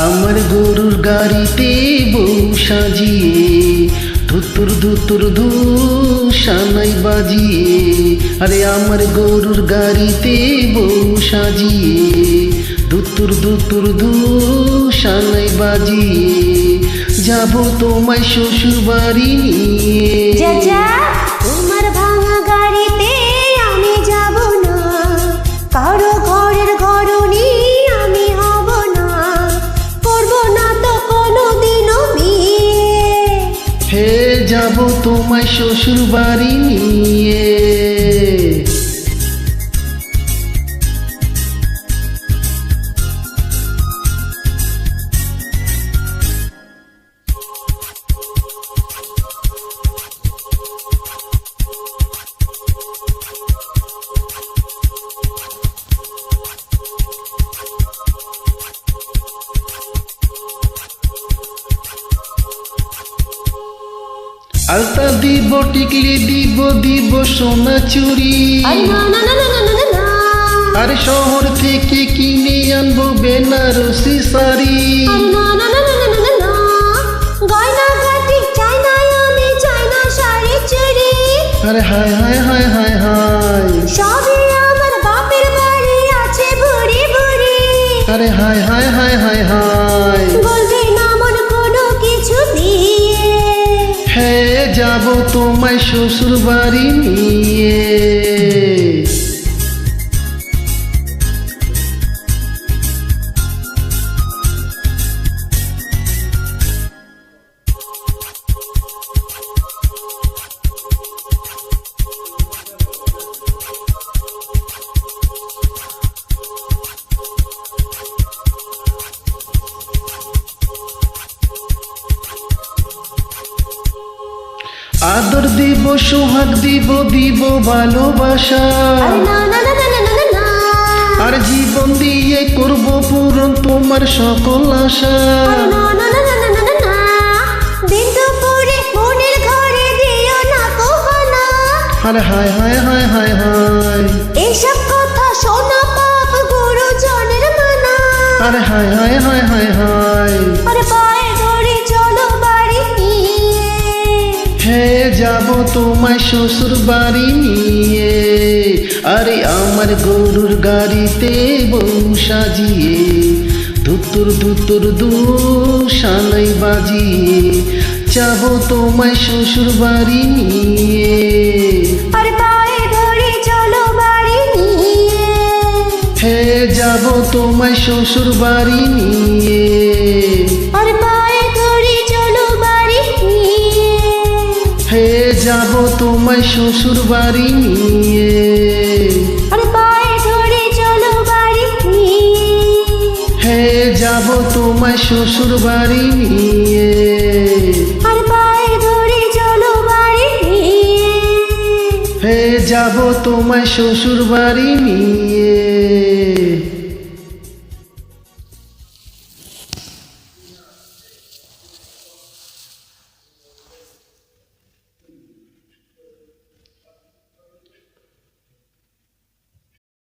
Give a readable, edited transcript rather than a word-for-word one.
আমার গরুর গাড়িতে বউ সাজিয়ে ধুতুর ধুতুর ধু সানাই বাজিয়ে, আরে আমার গরুর গাড়িতে বউ সাজিয়ে ধুতুর ধুতুর ধু সানাই বাজিয়ে যাব তোমায় শ্বশুর বাড়ি নিয়ে। চাচা, তোমার ভাঙা গাড়িতে আমি যাব না, কারো ঘরের ঘরনি আমি হব না, করব না তো কোনোদিনও বিয়ে। হে যাব তোমায় শ্বশুর বাড়ি নিয়ে। আলতা দিব, টিকলি দিব, দিব সোনা চুরি, আরে না না না না না না না, আর শহর থেকে কিনে আনবো বেনারসি শাড়ি। আরে না না না না না না না, গয়না গাটি চাই না, আমি চাই না শাড়ি চুড়ি। আরে হায় হায় হায় হায় হায়, সবই আমার বাপের বাড়ি আছে ভরি ভরি। আরে হায় হায় হায় হায় হায়, বলবে না মন কোনো কিছু দিয়ে। হ্যাঁ যাব তোমায় শ্বশুর বাড়ি নিয়ে। আদর দিব, সোহাগ দিব, দিব ভালোবাসা, আরে না না না না না না না, আর জীবন দিয়ে করব পূরণ তোমার সকল আশা। আরে না না না না না না না, দিন দুপুরে মনের ঘরে দিও না কোহানা। আরে হায় হায় হায় হায় হায়, এসব কথা শোনা পাপ গুরুজনের মানা। আরে হায় হায় হায় হায় হায়, আরে পায়ে ধরে চলো বাড়ি নিয়ে। হ্যাঁ যাব তোমায় শ্বশুর বাড়ি নিয়ে। আরে আমার গরুর গাড়িতে বউ সাজিয়ে ধুতুর ধুতুর দু সানাই বাজিয়ে যাব তোমায় শ্বশুর বাড়ি নিয়ে। আরে পায়ে ধরে চলো বাড়ি নিয়ে। হ্যাঁ যাব তোমায় শ্বশুর বাড়ি নিয়ে। আরে পায়ে ধরে চলো বাড়ি নিয়ে। হে যাব তোমায় শ্বশুর বাড়ি নিয়ে। আরে পায়ে ধরে চলো বাড়ি নিয়ে। হে যাব তোমায় শ্বশুর বাড়ি নিয়ে। আরে পায়ে ধরে চলো বাড়ি নিয়ে। হে যাব তোমায় শ্বশুর বাড়ি নিয়ে।